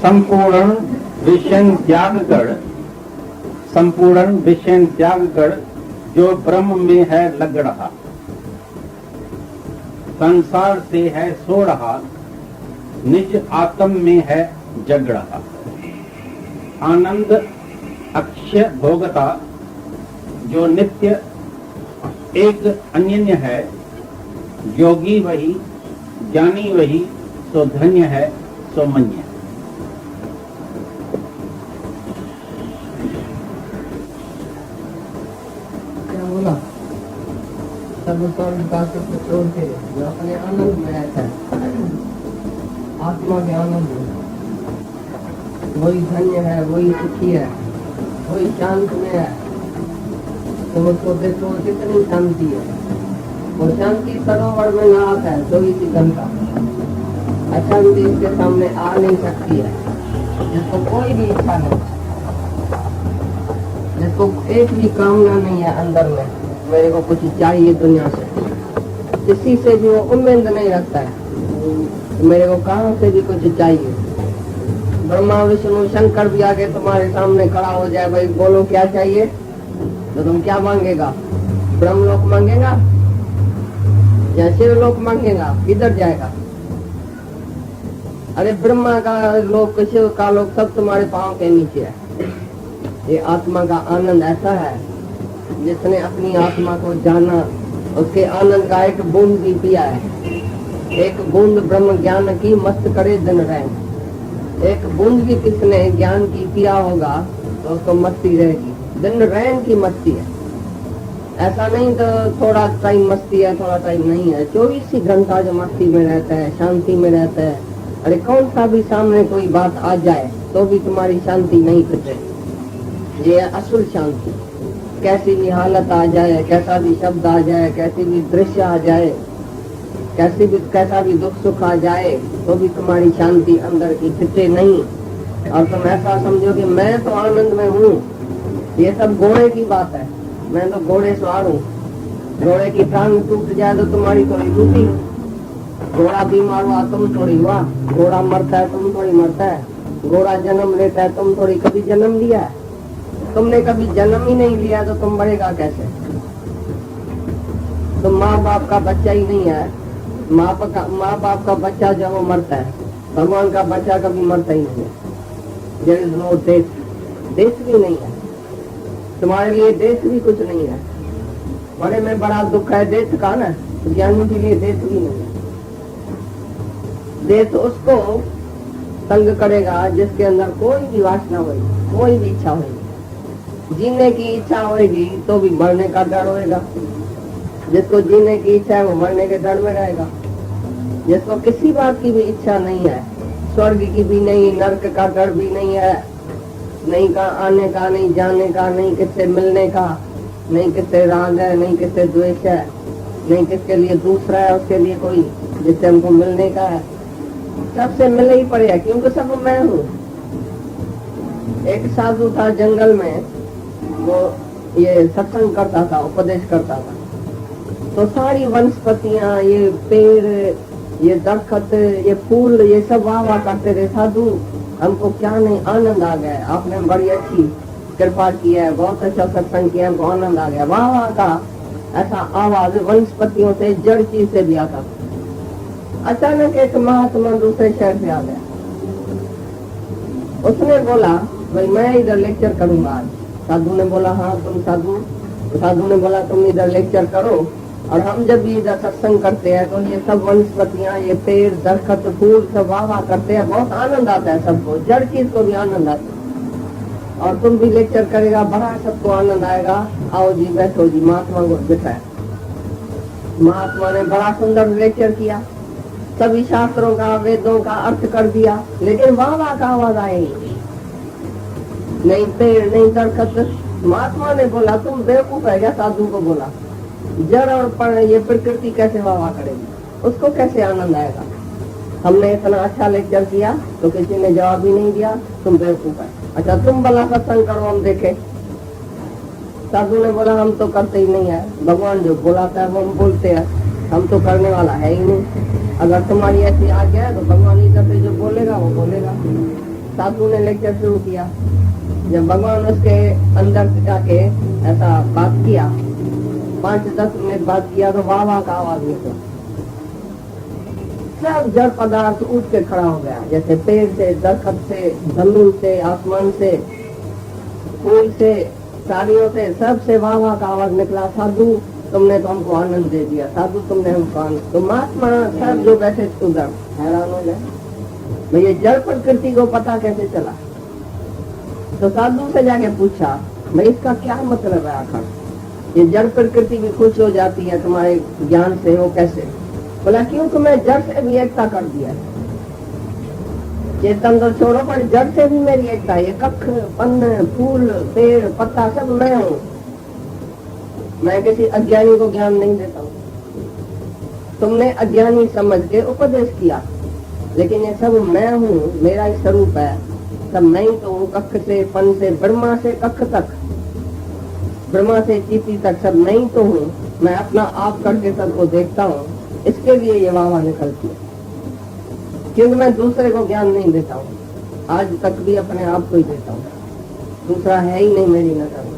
संपूर्ण विषय त्याग कर, संपूर्ण विषय त्याग कर जो ब्रह्म में है लग रहा, संसार से है सो रहा, निज आत्म में है जग रहा। आनंद अक्षय भोगता जो नित्य एक अनन्य है, योगी वही ज्ञानी वही, सो धन्य है सो मन्य। क्या बोला? सब को छोड़ के जो अपने आनंद में रहता है, आत्मा के आनंद में, वही धन्य है, वही सुखी है, वही शांत में है। तो उसको देखो कितनी शांति है। वो शांति सरोवर में नाथ है 24 घंटा। अशांति इसके सामने आ नहीं सकती है, जिसको कोई भी इच्छा नहीं, जिसको एक भी कामना नहीं है अंदर में, मेरे को कुछ चाहिए दुनिया से, किसी से भी वो उम्मीद नहीं रखता है मेरे को कहाँ से भी कुछ चाहिए। ब्रह्मा विष्णु शंकर भी आके तुम्हारे सामने खड़ा हो जाए, भाई बोलो क्या चाहिए, तो तुम क्या मांगेगा? ब्रह्मलोक मांगेगा या शिवलोक मांगेगा? किधर जाएगा? अरे ब्रह्मा का लोक, शिव का लोक सब तुम्हारे पांव के नीचे है। ये आत्मा का आनंद ऐसा है, जिसने अपनी आत्मा को जाना, उसके आनंद का एक बूंद भी पिया है। एक बूंद ब्रह्म ज्ञान की मस्त करे दिन रैन। एक बूंद भी किसने ज्ञान की पिया होगा तो उसको मस्ती रहेगी, दिन रैन की मस्ती है। ऐसा नहीं तो थोड़ा टाइम मस्ती है, थोड़ा टाइम नहीं है, 24 घंटा जो मस्ती में रहता है, शांति में रहता है। अरे कौन सा भी सामने कोई बात आ जाए तो भी तुम्हारी शांति नहीं टूटे। ये असल शांति। कैसी भी हालत आ जाए, कैसा भी शब्द आ जाए, कैसी भी दृश्य आ जाए, कैसा भी दुख सुख आ जाए, तो भी तुम्हारी शांति अंदर की टूटे नहीं। और तुम ऐसा समझो कि मैं तो आनंद में हूँ। ये सब घोड़े की बात है, मैं तो घोड़े सवार हूँ। घोड़े की टांग टूट जाए तो तुम्हारी थोड़ी टूटी। घोड़ा बीमार हुआ तुम थोड़ी हुआ, घोड़ा मरता है तुम थोड़ी मरता है, घोड़ा जन्म लेता है तुम थोड़ी कभी जन्म लिया है। तुमने कभी जन्म ही नहीं लिया तो तुम मरेगा कैसे? तुम माँ बाप का बच्चा ही नहीं है। माँ बाप का बच्चा जब वो मरता है, भगवान का बच्चा कभी मरता ही नहीं है। देयर इज नो डेथ, देश भी नहीं है तुम्हारे लिए, देश भी कुछ नहीं है। बड़े में बड़ा दुख है देश का ना, ज्ञानी के लिए देश भी नहीं है। देश उसको तंग करेगा जिसके अंदर कोई भी वासना होगी, कोई भी इच्छा होगी। जीने की इच्छा होगी तो भी मरने का डर होगा। जिसको जीने की इच्छा है वो मरने के डर में रहेगा। जिसको किसी बात की भी इच्छा नहीं है, स्वर्ग की भी नहीं, नरक का डर भी नहीं है, नहीं का आने का, नहीं जाने का, नहीं किससे मिलने का, नहीं किससे राग है, नहीं किससे द्वेष है, नहीं किसके लिए दूसरा है उसके लिए कोई जिससे हमको मिलने का है। सबसे मिलना ही पड़ेगा क्योंकि सब मैं हूँ। एक साधु था जंगल में, वो ये सत्संग करता था, उपदेश करता था। तो सारी वनस्पतियां, ये पेड़, ये दरख्त, ये फूल, ये सब वाह वाह करते थे, साधु हमको क्या नहीं आनंद आ गया, आपने बड़ी अच्छी कृपा की है, बहुत अच्छा सत्संग किया, हमको आनंद आ गया, वाह वाह का ऐसा आवाज वनस्पतियों से, जड़ चीज से भी आता। अचानक एक महात्मा दूसरे शहर से आ गया। उसने बोला भाई मैं इधर लेक्चर करूंगा आज। साधु ने बोला हाँ तुम साधु। साधु ने बोला तुम इधर लेक्चर करो, और हम जब भी इधर सत्संग करते हैं तो ये सब वनस्पतियां, ये पेड़, दरख्त, फूल सब वाह वाह करते हैं, बहुत आनंद आता है सबको, जड़ चीज को भी आनंद आता है। और तुम भी लेक्चर करेगा, बड़ा सबको आनंद आएगा। आओ जी बैठो जी। महात्मा को बिठाया। महात्मा ने बड़ा सुंदर लेक्चर किया, सभी शास्त्रों का, वेदों का अर्थ कर दिया, लेकिन वाह वाह का आवाज आई नहीं, पेड़ नहीं, दरख्त। महात्मा ने बोला तुम बेवकूफ है क्या? साधु को बोला जड़ और ये प्रकृति कैसे वाह करेगी, उसको कैसे आनंद आएगा? हमने इतना अच्छा लेक्चर किया तो किसी ने जवाब ही नहीं दिया, तुम बेवकूफ है। अच्छा तुम भला सत्संग करो हम देखे। साधु ने बोला हम तो करते ही नहीं है, भगवान जो बोलाता है वो हम बोलते हैं, हम तो करने वाला है ही नहीं। अगर तुम्हारी ऐसी आज्ञा है तो भगवान इधर से जो बोलेगा वो बोलेगा। साधु ने लेक्चर शुरू किया। जब भगवान उसके अंदर से जाके ऐसा बात किया, 5-10 मिनट बात किया तो वाह वाह का आवाज निकला। सब जड़ पदार्थ उठ के खड़ा हो गया, जैसे पेड़ से, दरख्त से, जमीन से, आसमान से, फूल से, साड़ियों से, सब से वाह वाह का आवाज निकला। साधु तुमने तो हमको आनंद दे दिया, साधु तुमने हमको आनंद। तो महात्मा सब जो बैठे उधर हैरान हो गए, भाई ये जड़ प्रकृति को पता कैसे चला। तो साधु से जाके पूछा, भाई इसका क्या मतलब है आखिर, ये जड़ प्रकृति भी खुश हो जाती है तुम्हारे ज्ञान से, वो कैसे? बोला क्योंकि मैं जड़ से भी एकता कर दिया, चेतन तो छोड़ो पर जड़ से भी मेरी एकता है। ये कख, पन्न, फूल, पेड़, पत्ता सब मैं हूँ। मैं किसी अज्ञानी को ज्ञान नहीं देता हूँ। तुमने अज्ञानी समझ के उपदेश किया, लेकिन ये सब मैं हूँ, मेरा ही स्वरूप है, सब मैं ही तो हूँ। कख से, पन से, ब्रह्मा से कख तक, ब्रह्मा से चीटी तक सब मैं ही तो हूँ। मैं अपना आप करके सबको देखता हूँ, इसके लिए ये वाह निकलती है, क्योंकि मैं दूसरे को ज्ञान नहीं देता हूँ। आज तक भी अपने आप को ही देता हूँ, दूसरा है ही नहीं मेरी नजर में।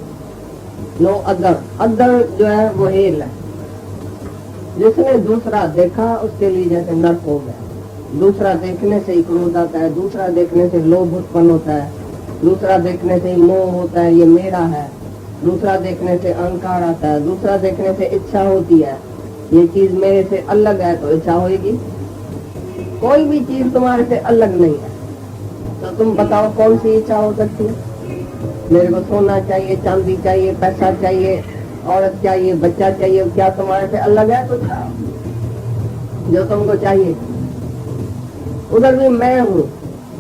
नो अदर, अदर जो है वो हेल है। जिसने दूसरा देखा उसके लिए जैसे नर्क हो गया। दूसरा देखने से ही क्रोध आता है, दूसरा देखने से लोभ उत्पन्न होता है, दूसरा देखने से ही मोह होता है, ये मेरा है। दूसरा देखने से अहंकार आता है, दूसरा देखने से इच्छा होती है, ये चीज मेरे से अलग है तो इच्छा होगी। कोई भी चीज तुम्हारे से अलग नहीं है, तो तुम बताओ कौन सी इच्छा हो सकती है? मेरे को सोना चाहिए, चांदी चाहिए, पैसा चाहिए, औरत चाहिए, बच्चा चाहिए, क्या तुम्हारे से अलग है कुछ जो तुमको चाहिए? उधर भी मैं हूँ।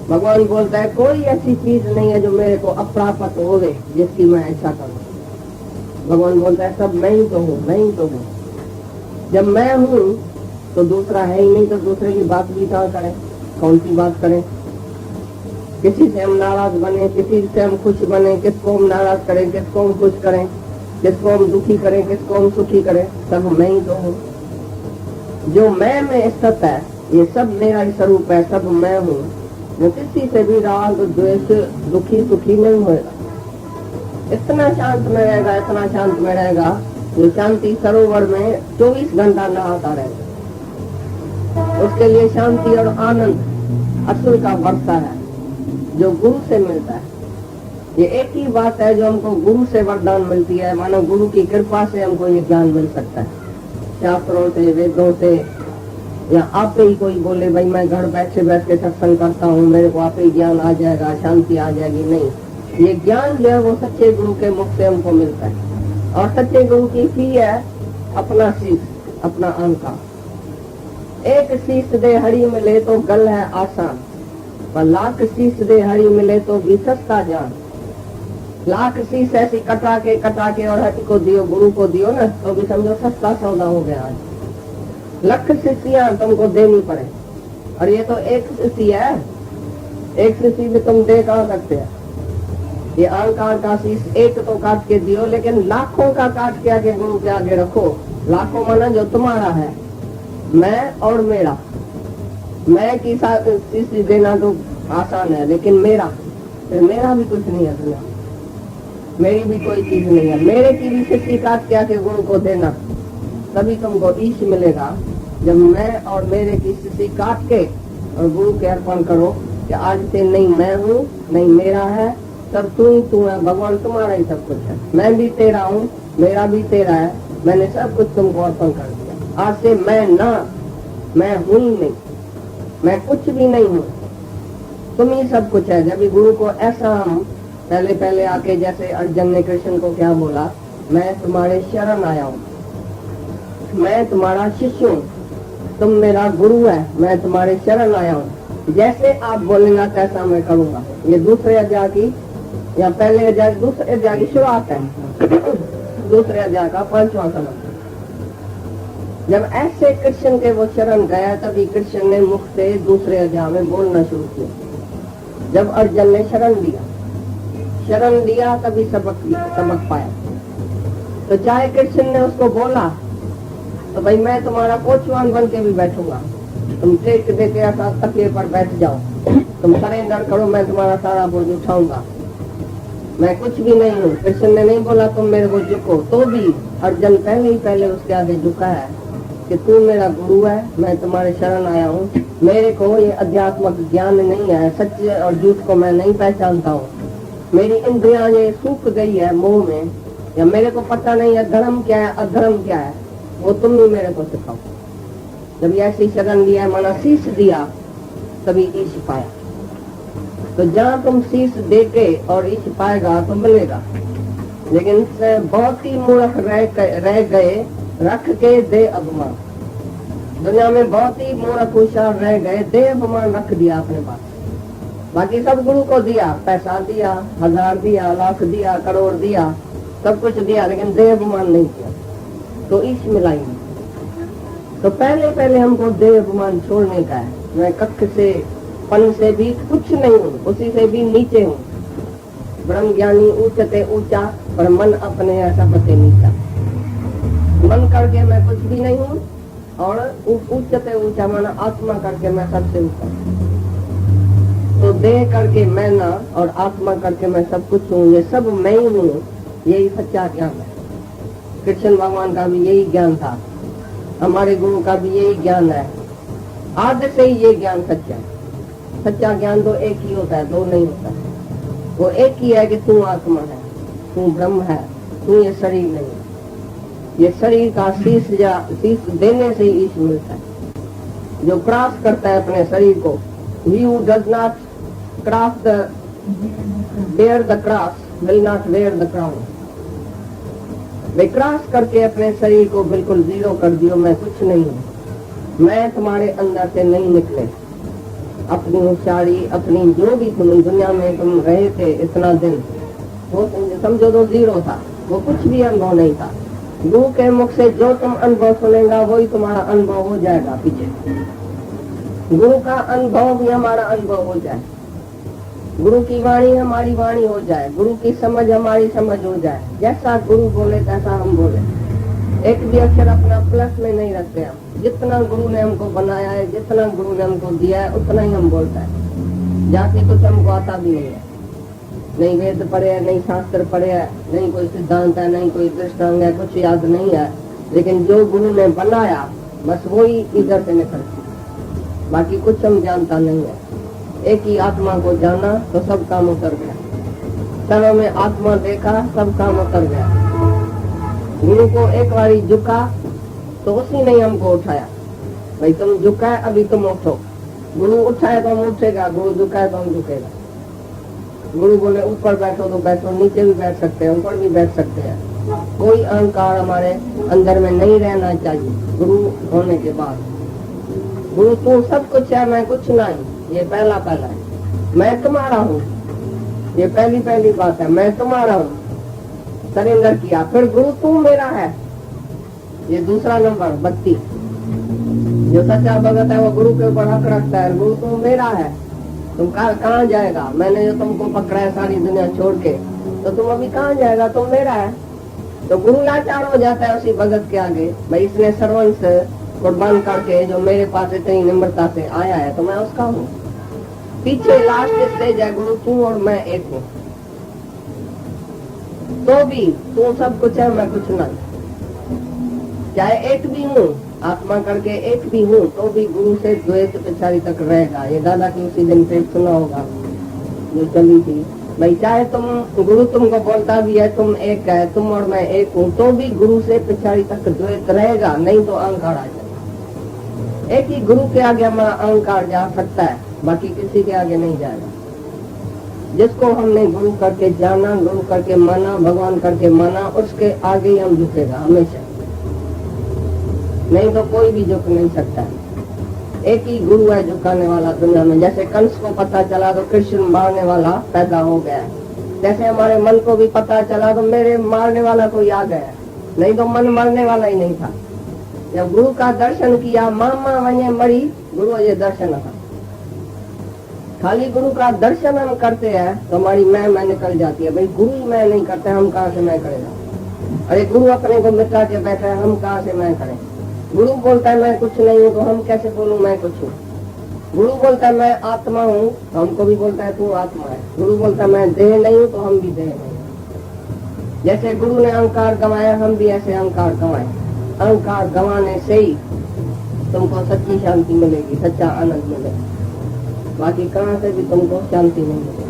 भगवान बोलता है कोई ऐसी चीज नहीं है जो मेरे को अप्राप्त हो गए जिसकी मैं इच्छा करूँ। भगवान बोलता है सब मैं ही तो हूँ, मैं ही तो हूँ। जब मैं हूँ तो दूसरा है ही नहीं, तो दूसरे की बात भी कहाँ करें, कौन सी बात करें? किसी से हम नाराज बने, किसी से हम खुश बने, किसको हम नाराज करें, किसको हम खुश करें, किसको हम दुखी करें, किसको हम सुखी करें, सब मैं ही तो हूँ। जो मैं में स्थित है ये सब मेरा ही स्वरूप है, सब मैं हूँ। वो किसी से भी राग, द्वेष, दुखी सुखी नहीं होगा। इतना शांत में रहेगा, इतना शांत में रहेगा, वो शांति सरोवर में 24 घंटा नहाता रहेगा। उसके लिए शांति और आनंद असुर का वर्षा है जो गुरु से मिलता है। ये एक ही बात है जो हमको गुरु से वरदान मिलती है, मानो गुरु की कृपा से हमको ये ज्ञान मिल सकता है, शास्त्रों से, वेदों से, या आप ही कोई बोले भाई मैं घर बैठ के सत्संग करता हूँ, मेरे को आप ही ज्ञान आ जाएगा, शांति आ जाएगी। नहीं, ये ज्ञान जो है वो सच्चे गुरु के मुख से हमको मिलता है। और सच्चे गुरु की फी है अपना शीश, अपना अहंकार। एक शीश दे हरी मिले तो गल है आसान, पर लाख शीश दे हरी मिले तो भी सस्ता जान। लाख शीश ऐसी कटा के और हरि को दियो, गुरु को दियो ना, तो भी समझो सस्ता सौदा हो गया। आज लख शीशियां तुमको देनी पड़े, और ये तो एक शीशी है, एक शीशी भी तुम दे कहाँ सकते हैं? ये अहंकार का शीश एक तो काट के दियो, लेकिन लाखों का काट के आगे गुरु के आगे रखो। लाखों माना जो तुम्हारा है, मैं और मेरा। मैं की शीशी देना तो आसान है, लेकिन मेरा भी कुछ नहीं है दुनिया, मेरी भी कोई चीज नहीं है। मेरे की भी शीशी काट के आके गुरु को देना, तभी तुमको ईश मिलेगा। जब मैं और मेरे की शीशी काट के और गुरु के अर्पण करो कि आज से नहीं मैं हूँ, नहीं मेरा है, सब तू ही तू है। भगवान तुम्हारा ही सब कुछ है, मैं भी तेरा हूँ, मेरा भी तेरा है, मैंने सब कुछ तुमको अर्पण कर दिया। आज से मैं हूँ ही नहीं, मैं कुछ भी नहीं हूँ, तुम ही सब कुछ है। जब गुरु को ऐसा हम पहले आके, जैसे अर्जुन ने कृष्ण को क्या बोला, मैं तुम्हारे शरण आया हूँ, मैं तुम्हारा शिष्य हूँ, तुम मेरा गुरु है, मैं तुम्हारे शरण आया हूँ, जैसे आप बोलेंगे तैसा मैं करूँगा। ये दूसरे अध्याय की या पहले अध्याय, दूसरे अध्याय की शुरुआत है, दूसरे अध्याय का 5वां श्लोक। जब ऐसे कृष्ण के वो शरण गया, तभी कृष्ण ने मुख से दूसरे अध्याय में बोलना शुरू किया। जब अर्जुन ने शरण दिया तभी सबक पाया। तो चाहे कृष्ण ने उसको बोला तो भाई मैं तुम्हारा कोचवान बन के भी बैठूंगा, तुम टेक देके ऐसा तकिए पर बैठ जाओ, तुम सरेंडर करो, मैं तुम्हारा सारा बोझ उठाऊंगा, मैं कुछ भी नहीं हूँ। कृष्ण ने नहीं बोला तुम मेरे को झुको, तो भी अर्जुन पहले ही पहले उसके आगे झुका है कि तू मेरा गुरु है, मैं तुम्हारे शरण आया हूँ, मेरे को ये अध्यात्मक ज्ञान नहीं है, सच्चे और झूठ को मैं नहीं पहचानता हूँ, मेरी इंद्रियां ये सूख गई है मोह में, या मेरे को पता नहीं है धर्म क्या है अधर्म क्या है, वो तुम ही मेरे को सिखाओ। जब ऐसी शरण लिया, माना शीश दिया, तभी ईश पाया। तो जहाँ तुम शीश देके और ईश पाएगा तो मिलेगा, लेकिन बहुत ही मूर्ख रह गए रख के दे अभिमान। दुनिया में बहुत ही मूर्ख होशियार रह गए, दे अभिमान रख दिया अपने पास, बाकी सब गुरु को दिया, पैसा दिया, 1000 दिया, लाख दिया, करोड़ दिया, सब कुछ दिया, लेकिन देह अभिमान नहीं किया, तो ईश मिलाएंगे। तो पहले पहले हमको देह अभिमान छोड़ने का है। मैं कक्ष से पन से भी कुछ नहीं हूँ, उसी से भी नीचे हूँ। ब्रह्म ज्ञानी ऊंचते ऊंचा, पर मन अपने ऐसा पते नीचा। मन करके मैं कुछ भी नहीं हूँ, और ऊंचते ऊंचा माना आत्मा करके मैं सबसे ऊपर। तो देह करके मैं ना, और आत्मा करके मैं सब कुछ हूँ, ये सब मैं ही हूँ, यही सच्चा ज्ञान है। कृष्ण भगवान का भी यही ज्ञान था, हमारे गुरु का भी यही ज्ञान है। आदि से ही ये ज्ञान सच्चा है। सच्चा ज्ञान तो एक ही होता है, दो नहीं होता है। वो एक ही है कि तू आत्मा है, तू ब्रह्म है, तू ये शरीर नहीं है। ये शरीर का शीश देने से ही ईश मिलता है। जो क्रॉस करता है अपने शरीर को, he who does not cross the bear the cross will not wear the crown। Way cross करके अपने शरीर को बिल्कुल जीरो कर दियो, मैं कुछ नहीं हूँ, मैं तुम्हारे अंदर से नहीं निकले। अपनी होशियारी, अपनी जो भी तुम दुनिया में तुम रहे थे इतना दिन, वो समझो तो जीरो था, वो कुछ भी अनुभव नहीं था। गुरु के मुख से जो तुम अनुभव सुनेगा वही तुम्हारा अनुभव हो जाएगा। पीछे गुरु का अनुभव भी हमारा अनुभव हो जाए, गुरु की वाणी हमारी वाणी हो जाए, गुरु की समझ हमारी समझ हो जाए। जैसा गुरु बोले तैसा हम बोले, एक भी अक्षर अपना प्लस में नहीं रखते हम। जितना गुरु ने हमको बनाया है, जितना गुरु ने हमको दिया है, उतना ही हम बोलता है। जाके कुछ हमको आता भी नहीं है, नहीं वेद पढ़े है, नहीं शास्त्र पढ़े है, नहीं कोई सिद्धांत है, नहीं कोई दृष्टांत है, कुछ याद नहीं है, लेकिन जो गुरु ने बनाया बस वही इधर से निकलती, बाकी कुछ हम जानता नहीं है। एक ही आत्मा को जाना तो सब काम उतर गया, सर्व में आत्मा देखा, सब काम उतर गया। गुरु को एक बारी झुका तो उसी ने हमको उठाया, भाई तुम झुका है अभी तुम उठो। गुरु उठाए तो हम उठेगा, गुरु झुकाए तो हम झुकेगा। गुरु बोले ऊपर बैठो तो बैठो, नीचे भी बैठ सकते हैं, ऊपर भी बैठ सकते हैं। कोई अहंकार हमारे अंदर में नहीं रहना चाहिए। गुरु होने के बाद गुरु तू सब कुछ है, मैं कुछ नहीं, ये पहला है। मैं तुम्हारा हूँ, ये पहली बात है, मैं तुम्हारा हूँ, सरेंडर किया। फिर गुरु तू मेरा है, ये दूसरा नंबर 32। जो सच्चा भगत है वो गुरु के ऊपर हक रखता है, गुरु तू मेरा है, तुम कहाँ जाएगा? मैंने जो तुमको पकड़ा है सारी दुनिया छोड़ के, तो तुम अभी कहाँ जाएगा? तुम मेरा है। तो गुरु लाचार हो जाता है उसी भगत के आगे, भाई इसने सर्वंस कुर्बान करके जो मेरे पास इतनी निम्रता से आया है तो मैं उसका हूँ। पीछे लास्ट स्टेज है, गुरु तू और मैं एक हूँ। तो भी तू सब कुछ है, मैं कुछ नहीं। चाहे एक भी हूँ, आत्मा करके एक भी हूँ, तो भी गुरु से द्वैत पिछाड़ी तक रहेगा। ये दादा की उसी दिन पे सुना होगा जो चली थी, भाई चाहे तुम गुरु तुमको बोलता भी है तुम एक है, तुम और मैं एक हूँ, तो भी गुरु से पिछाड़ी तक द्वैत रहेगा, नहीं तो अहंकार आ जाए। एक ही गुरु के आगे हमारा अहंकार जा सकता है, बाकी किसी के आगे नहीं जाएगा। जिसको हमने गुरु करके जाना, गुरु करके माना, भगवान करके माना, उसके आगे ही हम झुकेगा हमेशा, नहीं तो कोई भी झुक नहीं सकता। एक ही गुरु है झुकाने वाला दुनिया में। जैसे कंस को पता चला तो कृष्ण मारने वाला पैदा हो गया, जैसे हमारे मन को भी पता चला तो मेरे मारने वाला कोई आ गया, नहीं तो मन मरने वाला ही नहीं था। जब गुरु का दर्शन किया, मामा वने मरी, गुरु ये दर्शन था। खाली गुरु का दर्शन हम करते हैं तो हमारी मैं निकल जाती है। भाई गुरु मैं नहीं करते, हम कहाँ से मैं करेगा? अरे गुरु अपने को मिटा के बैठे हैं, हम कहाँ से मैं करें? गुरु बोलता है मैं कुछ नहीं हूँ, तो हम कैसे बोलूं मैं कुछ हूँ। गुरु बोलता है मैं आत्मा हूँ, तो हमको भी बोलता है तू आत्मा है। गुरु बोलता है मैं देह नहीं हूँ, तो हम भी देह नहीं। जैसे गुरु ने अहंकार गंवाया, हम भी ऐसे अहंकार गंवाए। अहंकार गंवाने से ही तुमको सच्ची शांति मिलेगी, सच्चा आनंद मिलेगा। बाकी कहाँ से भी तुमको शांति नहीं मिलेगी।